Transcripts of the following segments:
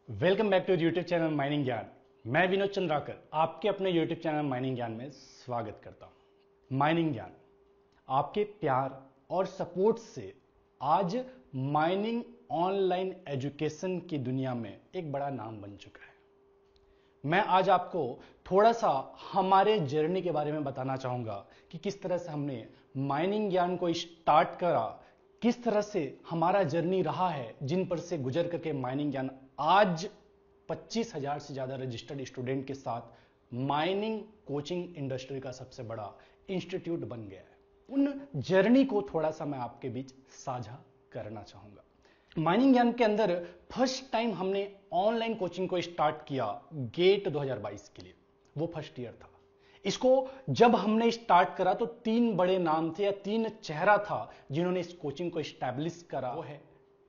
Welcome back to YouTube channel mining ज्ञान। मैं विनोद चंद्राकर आपके अपने यूट्यूब चैनल माइनिंग ज्ञान में स्वागत करता हूं। माइनिंग ज्ञान आपके प्यार और सपोर्ट से आज माइनिंग ऑनलाइन एजुकेशन की दुनिया में एक बड़ा नाम बन चुका है। मैं आज आपको थोड़ा सा हमारे जर्नी के बारे में बताना चाहूंगा कि किस तरह से हमने माइनिंग ज्ञान को स्टार्ट करा, किस तरह से हमारा जर्नी रहा है, जिन पर से गुजर करके माइनिंग ज्ञान आज 25,000 से ज्यादा रजिस्टर्ड स्टूडेंट के साथ माइनिंग कोचिंग इंडस्ट्री का सबसे बड़ा इंस्टीट्यूट बन गया है। उन जर्नी को थोड़ा सा मैं आपके बीच साझा करना चाहूंगा। माइनिंग ज्ञान के अंदर फर्स्ट टाइम हमने ऑनलाइन कोचिंग को स्टार्ट किया गेट 2022 के लिए, वो फर्स्ट ईयर था। इसको जब हमने स्टार्ट करा तो 3 बड़े नाम थे या 3 चेहरा था जिन्होंने इस कोचिंग को स्टैब्लिश करा। वो है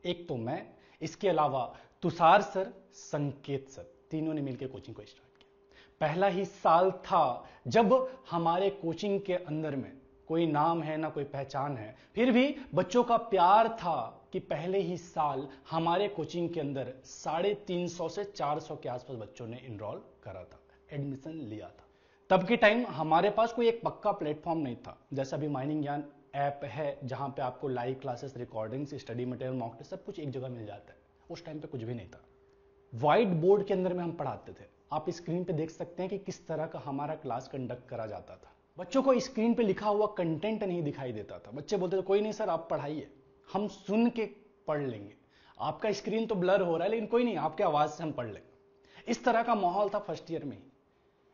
एक तो मैं, इसके अलावा तुषार सर, संकेत सर, तीनों ने मिलकर कोचिंग को स्टार्ट किया। पहला ही साल था जब हमारे कोचिंग के अंदर में कोई नाम है ना कोई पहचान है, फिर भी बच्चों का प्यार था कि पहले ही साल हमारे कोचिंग के अंदर 350 से 400 के आसपास बच्चों ने इनरोल करा था, एडमिशन लिया था। तब के टाइम हमारे पास कोई एक पक्का प्लेटफॉर्म नहीं था। जैसा अभी माइनिंग ज्ञान ऐप है जहां पे आपको live classes, recordings, study material, mock test सब कुछ एक जगह मिल जाता है। उस टाइम पे कुछ भी नहीं था। व्हाइट बोर्ड के अंदर में हम पढ़ाते थे। आप स्क्रीन पे देख सकते हैं कि किस तरह का हमारा क्लास कंडक्ट करा जाता था। बच्चों को स्क्रीन पे लिखा हुआ कंटेंट नहीं दिखाई देता था। बच्चे बोलते थे कोई नहीं सर आप पढ़ाइए, हम सुन के पढ़ लेंगे। आपका स्क्रीन तो ब्लर हो रहा है लेकिन कोई नहीं, आपके आवाज से हम पढ़ लेंगे। इस तरह का माहौल था फर्स्ट ईयर में ही।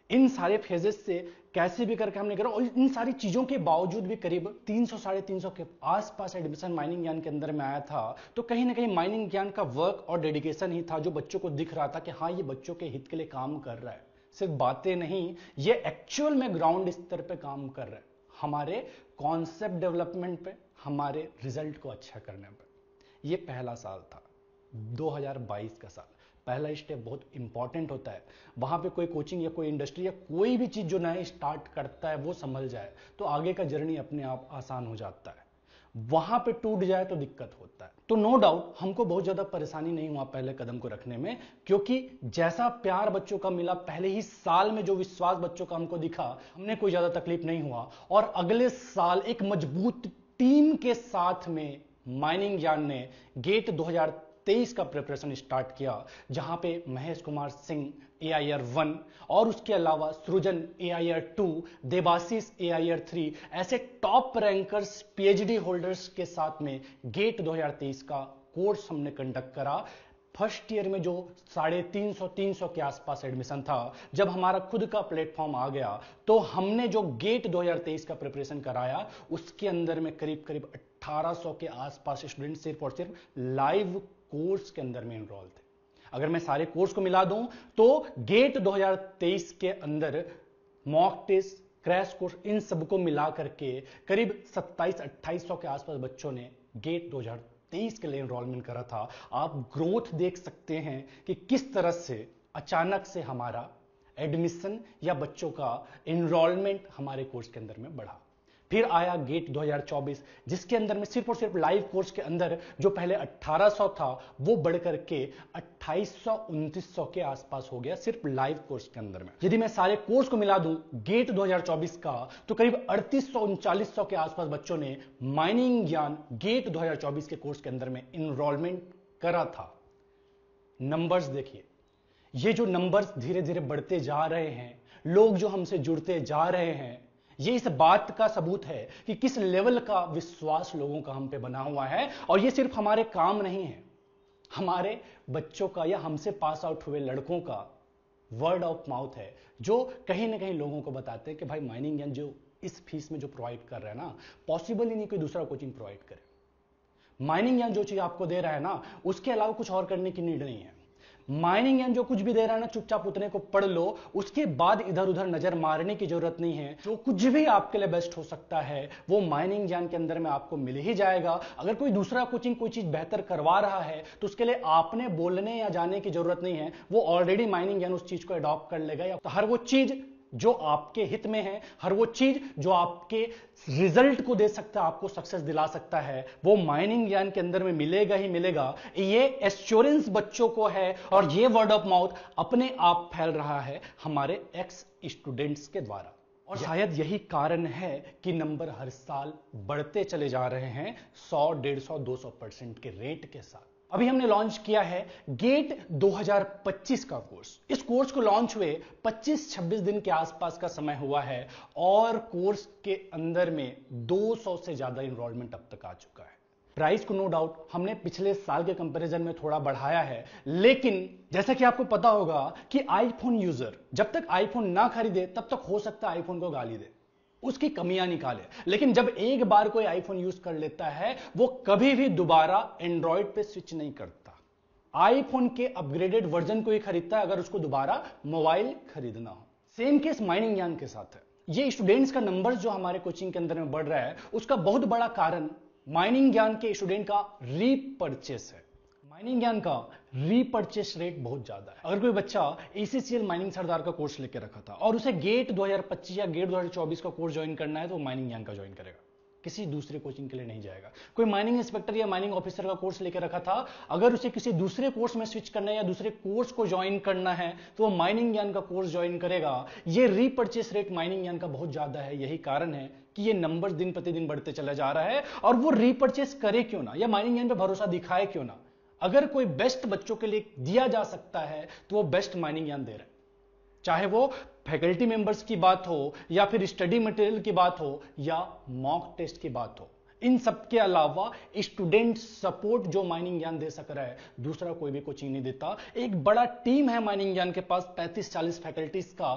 इन सारे फेजेस से कैसे भी करके हमने करा और इन सारी चीजों के बावजूद भी करीब 300 350 के आसपास एडमिशन माइनिंग ज्ञान के अंदर में आया था। तो कहीं ना कहीं माइनिंग ज्ञान का वर्क और डेडिकेशन ही था जो बच्चों को दिख रहा था कि हाँ ये बच्चों के हित के लिए काम कर रहा है। सिर्फ बातें नहीं, ये एक्चुअल में ग्राउंड स्तर पे काम कर रहा है, हमारे कॉन्सेप्ट डेवलपमेंट पे, हमारे रिजल्ट को अच्छा करने पे। ये पहला साल था 2022 का साल। पहला स्टेप बहुत इंपॉर्टेंट होता है। वहां पे कोई कोचिंग या कोई इंडस्ट्री या कोई भी चीज जो नया स्टार्ट करता है वो संभल जाए तो आगे का जर्नी अपने आप आसान हो जाता है। वहां पे टूट जाए तो दिक्कत होता है। तो नो डाउट हमको बहुत ज्यादा परेशानी नहीं हुआ पहले कदम को रखने में, क्योंकि जैसा प्यार बच्चों का मिला, पहले ही साल में जो विश्वास बच्चों का हमको दिखा, हमने कोई ज्यादा तकलीफ नहीं हुआ। और अगले साल एक मजबूत टीम के साथ में माइनिंग ज्ञान ने गेट 2023 का प्रिपरेशन स्टार्ट किया, जहां पे महेश कुमार सिंह AIR 1 और उसके अलावा सृजन AIR 2, देवाशीष AIR 3 ऐसे टॉप रैंकर्स PhD होल्डर्स के साथ में गेट 2023 का कोर्स हमने कंडक्ट करा। फर्स्ट ईयर में जो 350 के आसपास एडमिशन था, जब हमारा खुद का प्लेटफॉर्म आ गया तो हमने जो गेट 2023 का प्रिपरेशन कराया उसके अंदर में करीब 1800 के आसपास स्टूडेंट सिर्फ और सिर्फ लाइव कोर्स के अंदर में एनरोल थे। अगर मैं सारे कोर्स को मिला दूं तो गेट 2023 के अंदर मॉक टेस्ट, क्रैश कोर्स, इन सबको मिला करके करीब 2700-2800 के आसपास बच्चों ने गेट 2023 के लिए एनरोलमेंट करा था। आप ग्रोथ देख सकते हैं कि किस तरह से अचानक से हमारा एडमिशन या बच्चों का एनरोलमेंट हमारे कोर्स के अंदर में बढ़ा। फिर आया गेट 2024 जिसके अंदर में सिर्फ और सिर्फ लाइव कोर्स के अंदर जो पहले 1800 था वो बढ़कर के 2800-2900 के आसपास हो गया सिर्फ लाइव कोर्स के अंदर में। यदि मैं सारे कोर्स को मिला दूं गेट 2024 का तो करीब 3800-3900 के आसपास बच्चों ने माइनिंग ज्ञान गेट 2024 के कोर्स के अंदर में इनरोलमेंट करा था। नंबर्स देखिए, ये जो नंबर्स धीरे धीरे बढ़ते जा रहे हैं, लोग जो हमसे जुड़ते जा रहे हैं, ये इस बात का सबूत है कि किस लेवल का विश्वास लोगों का हम पे बना हुआ है। और ये सिर्फ हमारे काम नहीं है, हमारे बच्चों का या हमसे पास आउट हुए लड़कों का वर्ड ऑफ माउथ है, जो कहीं ना कहीं लोगों को बताते हैं कि भाई माइनिंग ज्ञान जो इस फीस में जो प्रोवाइड कर रहा है ना, पॉसिबल ही नहीं कोई दूसरा कोचिंग प्रोवाइड करे। माइनिंग ज्ञान जो चीज आपको दे रहा है ना, उसके अलावा कुछ और करने की नीड नहीं है। माइनिंग ज्ञान जो कुछ भी दे रहा है ना, चुपचाप उतने को पढ़ लो, उसके बाद इधर उधर नजर मारने की जरूरत नहीं है। जो कुछ भी आपके लिए बेस्ट हो सकता है वो माइनिंग ज्ञान के अंदर में आपको मिल ही जाएगा। अगर कोई दूसरा कोचिंग कोई चीज बेहतर करवा रहा है तो उसके लिए आपने बोलने या जाने की जरूरत नहीं है, वो ऑलरेडी माइनिंग ज्ञान उस चीज को अडॉप्ट कर लेगा। या हर वो चीज जो आपके हित में है, हर वो चीज जो आपके रिजल्ट को दे सकता है, आपको सक्सेस दिला सकता है, वो माइनिंग ज्ञान के अंदर में मिलेगा ही मिलेगा। ये एश्योरेंस बच्चों को है और ये वर्ड ऑफ माउथ अपने आप फैल रहा है हमारे एक्स स्टूडेंट्स के द्वारा। और शायद यही कारण है कि नंबर हर साल बढ़ते चले जा रहे हैं 100, 150, 200% के रेट के साथ। अभी हमने लॉन्च किया है गेट 2025 का कोर्स। इस कोर्स को लॉन्च हुए 25-26 दिन के आसपास का समय हुआ है और कोर्स के अंदर में 200 से ज्यादा इनरोलमेंट अब तक आ चुका है। प्राइस को नो डाउट हमने पिछले साल के कंपैरिजन में थोड़ा बढ़ाया है, लेकिन जैसा कि आपको पता होगा कि आईफोन यूजर जब तक आईफोन ना खरीदे तब तक हो सकता है आईफोन को गाली दे, उसकी कमियां निकाले, लेकिन जब एक बार कोई आईफोन यूज कर लेता है वो कभी भी दोबारा एंड्रॉइड पे स्विच नहीं करता। आईफोन के अपग्रेडेड वर्जन को ही खरीदता है अगर उसको दोबारा मोबाइल खरीदना हो। सेम केस माइनिंग ज्ञान के साथ है। ये स्टूडेंट्स का नंबर जो हमारे कोचिंग के अंदर में बढ़ रहा है उसका बहुत बड़ा कारण माइनिंग ज्ञान के स्टूडेंट का रीपरचेस है। माइनिंग ज्ञान का रीपरचेस रेट बहुत ज्यादा है। अगर कोई बच्चा एसीसीएल माइनिंग सरदार का कोर्स लेके रखा था और उसे गेट 2025 या गेट 2024 का कोर्स ज्वाइन करना है तो वो माइनिंग ज्ञान का ज्वाइन करेगा, किसी दूसरे कोचिंग के लिए नहीं जाएगा। कोई माइनिंग इंस्पेक्टर या माइनिंग ऑफिसर का कोर्स लेके रखा था, अगर उसे किसी दूसरे कोर्स में स्विच करना है या दूसरे कोर्स को ज्वाइन करना है तो वो माइनिंग ज्ञान का कोर्स ज्वाइन करेगा। ये रीपरचेस रेट माइनिंग ज्ञान का बहुत ज्यादा है। यही कारण है कि ये नंबर दिन प्रतिदिन बढ़ते चला जा रहा है। और वो रीपरचेस करे क्यों ना, या माइनिंग ज्ञान पे भरोसा दिखाए क्यों ना। अगर कोई बेस्ट बच्चों के लिए दिया जा सकता है तो वो बेस्ट माइनिंग ज्ञान दे रहा है, चाहे वो फैकल्टी मेंबर्स की बात हो या फिर स्टडी मटेरियल की बात हो या मॉक टेस्ट की बात हो। इन सब के अलावा स्टूडेंट सपोर्ट जो माइनिंग ज्ञान दे सक रहा है दूसरा कोई भी कोचिंग नहीं देता। एक बड़ा टीम है माइनिंग ज्ञान के पास, 35-40 फैकल्टीज का,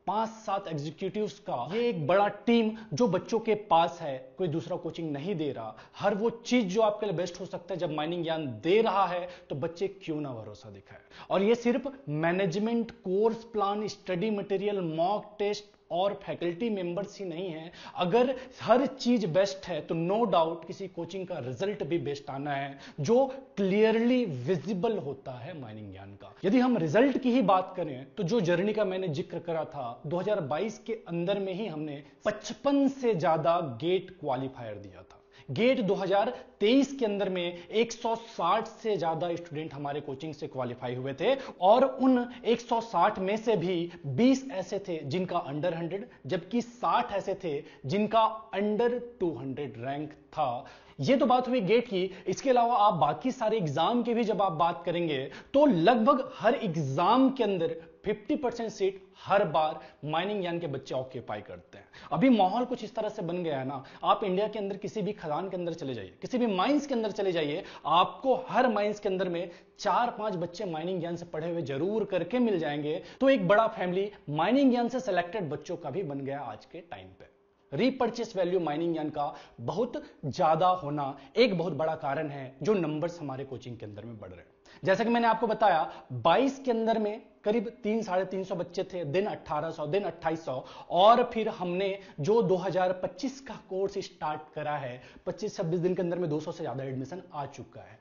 5-7 एग्जीक्यूटिव्स का। ये एक बड़ा टीम जो बच्चों के पास है, कोई दूसरा कोचिंग नहीं दे रहा। हर वो चीज जो आपके लिए बेस्ट हो सकता है जब माइनिंग ज्ञान दे रहा है तो बच्चे क्यों ना भरोसा दिखाए। और ये सिर्फ management, course plan, study material, mock test और फैकल्टी मेंबर्स ही नहीं है। अगर हर चीज बेस्ट है तो नो डाउट किसी कोचिंग का रिजल्ट भी बेस्ट आना है, जो क्लियरली विजिबल होता है माइनिंग ज्ञान का। यदि हम रिजल्ट की ही बात करें तो जो जर्नी का मैंने जिक्र करा था, 2022 के अंदर में ही हमने 55 से ज्यादा गेट क्वालिफायर दिया था। गेट 2023 के अंदर में 160 से ज्यादा स्टूडेंट हमारे कोचिंग से क्वालिफाई हुए थे और उन 160 में से भी 20 ऐसे थे जिनका अंडर 100, जबकि 60 ऐसे थे जिनका अंडर 200 रैंक था। ये तो बात हुई गेट की। इसके अलावा आप बाकी सारे एग्जाम की भी जब आप बात करेंगे तो लगभग हर एग्जाम के अंदर 50% सीट हर बार माइनिंग ज्ञान के बच्चे ऑक्यूपाई करते हैं। अभी माहौल कुछ इस तरह से बन गया है ना, आप इंडिया के अंदर किसी भी खदान के अंदर चले जाइए, किसी भी माइंस के अंदर चले जाइए, आपको हर माइंस के अंदर में 4-5 बच्चे माइनिंग ज्ञान से पढ़े हुए जरूर करके मिल जाएंगे। तो एक बड़ा फैमिली माइनिंग ज्ञान से सिलेक्टेड बच्चों का भी बन गया आज के टाइम पे। रीपरचेस वैल्यू माइनिंग ज्ञान का बहुत ज्यादा होना एक बहुत बड़ा कारण है जो नंबर्स हमारे कोचिंग के अंदर में बढ़ रहे हैं। जैसा कि मैंने आपको बताया 22 के अंदर में करीब 300-350 बच्चे थे, दिन 1800, दिन 2800, और फिर हमने जो 2025 का कोर्स स्टार्ट करा है 25-26 दिन के अंदर में 200 से ज्यादा एडमिशन आ चुका है।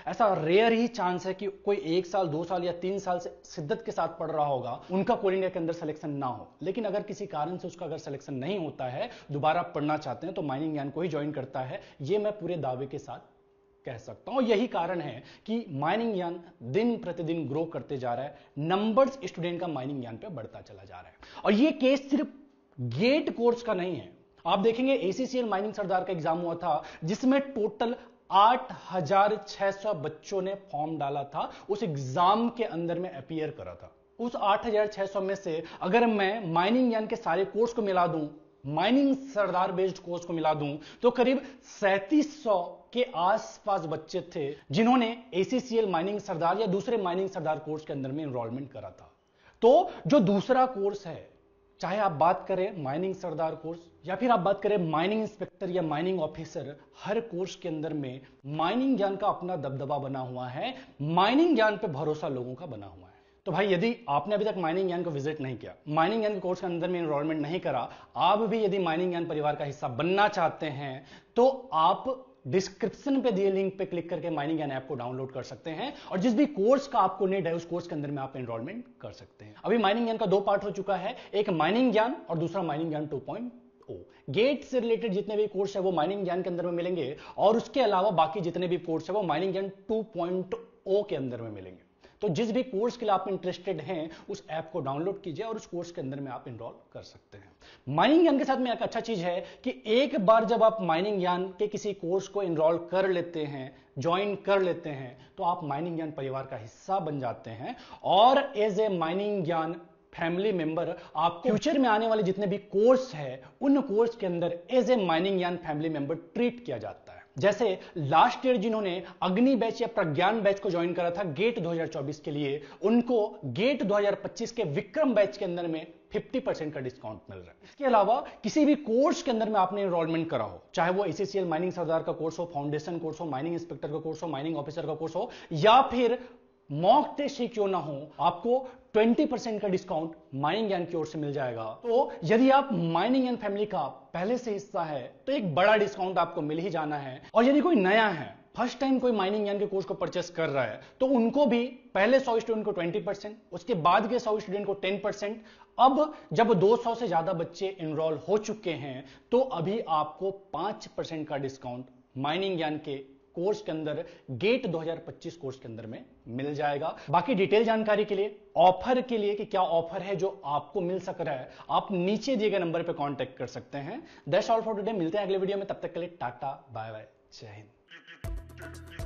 ऐसा रेयर ही चांस है कि कोई 1 साल, 2 साल या 3 साल से शिद्दत के साथ पढ़ रहा होगा, उनका कोल इंडिया के अंदर सिलेक्शन ना हो। लेकिन अगर किसी कारण से उसका अगर सिलेक्शन नहीं होता है, दोबारा पढ़ना चाहते हैं, तो माइनिंग ज्ञान को ही ज्वाइन करता है। ये मैं पूरे दावे के साथ कह सकता हूं। यही कारण है कि माइनिंग ज्ञान दिन प्रतिदिन ग्रो करते जा रहा है, नंबर्स स्टूडेंट का माइनिंग ज्ञान पे बढ़ता चला जा रहा है। और ये केस सिर्फ गेट कोर्स का नहीं है। आप देखेंगे एसीसीएल माइनिंग सरदार का एग्जाम हुआ था जिसमें टोटल 8600 बच्चों ने फॉर्म डाला था, उस एग्जाम के अंदर में अपीयर करा था। उस 8600 में से अगर मैं माइनिंग ज्ञान के सारे कोर्स को मिला दूं, माइनिंग सरदार बेस्ड कोर्स को मिला दूं, तो करीब 3700 के आसपास बच्चे थे जिन्होंने एसीसीएल माइनिंग सरदार या दूसरे माइनिंग सरदार कोर्स के अंदर में एनरोलमेंट करा था। तो जो दूसरा कोर्स है, चाहे आप बात करें माइनिंग सरदार कोर्स या फिर आप बात करें माइनिंग इंस्पेक्टर या माइनिंग ऑफिसर, हर कोर्स के अंदर में माइनिंग ज्ञान का अपना दबदबा बना हुआ है, माइनिंग ज्ञान पे भरोसा लोगों का बना हुआ है। तो भाई यदि आपने अभी तक माइनिंग ज्ञान को विजिट नहीं किया, माइनिंग ज्ञान के कोर्स के अंदर में एनरोलमेंट नहीं करा, आप भी यदि माइनिंग ज्ञान परिवार का हिस्सा बनना चाहते हैं तो आप डिस्क्रिप्शन पे दिए लिंक पे क्लिक करके माइनिंग ज्ञान ऐप को डाउनलोड कर सकते हैं और जिस भी कोर्स का आपको नीड है उस कोर्स के अंदर में आप एनरोलमेंट कर सकते हैं। अभी माइनिंग ज्ञान का 2 पार्ट हो चुका है, एक माइनिंग ज्ञान और दूसरा माइनिंग ज्ञान 2.0। गेट से रिलेटेड जितने भी कोर्स है वो माइनिंग ज्ञान के अंदर में मिलेंगे और उसके अलावा बाकी जितने भी कोर्स है वो माइनिंग ज्ञान 2.0 के अंदर में मिलेंगे। तो जिस भी कोर्स के लिए आप इंटरेस्टेड हैं उस ऐप को डाउनलोड कीजिए और उस कोर्स के अंदर में आप इनरोल कर सकते हैं। माइनिंग ज्ञान के साथ में एक अच्छा चीज है कि एक बार जब आप माइनिंग ज्ञान के किसी कोर्स को इनरोल कर लेते हैं, ज्वाइन कर लेते हैं, तो आप माइनिंग ज्ञान परिवार का हिस्सा बन जाते हैं और एज ए माइनिंग ज्ञान फैमिली मेंबर आपको फ्यूचर में आने वाले जितने भी कोर्स है उन कोर्स के अंदर एज ए माइनिंग ज्ञान फैमिली मेंबर ट्रीट किया जाता है। जैसे लास्ट ईयर जिन्होंने अग्नि बैच या प्रज्ञान बैच को ज्वाइन करा था गेट 2024 के लिए, उनको गेट 2025 के विक्रम बैच के अंदर में 50% का डिस्काउंट मिल रहा है। इसके अलावा किसी भी कोर्स के अंदर में आपने एनरोलमेंट करा हो, चाहे वो एसीसीएल माइनिंग सरदार का कोर्स हो, फाउंडेशन कोर्स हो, माइनिंग इंस्पेक्टर का कोर्स हो, माइनिंग ऑफिसर का कोर्स हो या फिर मॉक टेस्ट ही क्यों ना हो, आपको 20% का डिस्काउंट माइनिंग ज्ञान की ओर से मिल जाएगा। तो यदि आप माइनिंग ज्ञान फैमिली का पहले से हिस्सा है तो एक बड़ा डिस्काउंट आपको मिल ही जाना है। और यदि कोई नया है, फर्स्ट टाइम कोई माइनिंग ज्ञान के कोर्स को परचेस कर रहा है, तो उनको भी पहले 100 स्टूडेंट को 20%, उसके बाद के 100 स्टूडेंट को 10%, अब जब 200 से ज्यादा बच्चे एनरोल हो चुके हैं तो अभी आपको 5% का डिस्काउंट माइनिंग ज्ञान के कोर्स के अंदर गेट 2025 कोर्स के अंदर में मिल जाएगा। बाकी डिटेल जानकारी के लिए, ऑफर के लिए कि क्या ऑफर है जो आपको मिल सक रहा है, आप नीचे दिए गए नंबर पे कांटेक्ट कर सकते हैं। That's all for today. मिलते हैं अगले वीडियो में, तब तक के लिए टाटा बाय बाय, जय हिंद।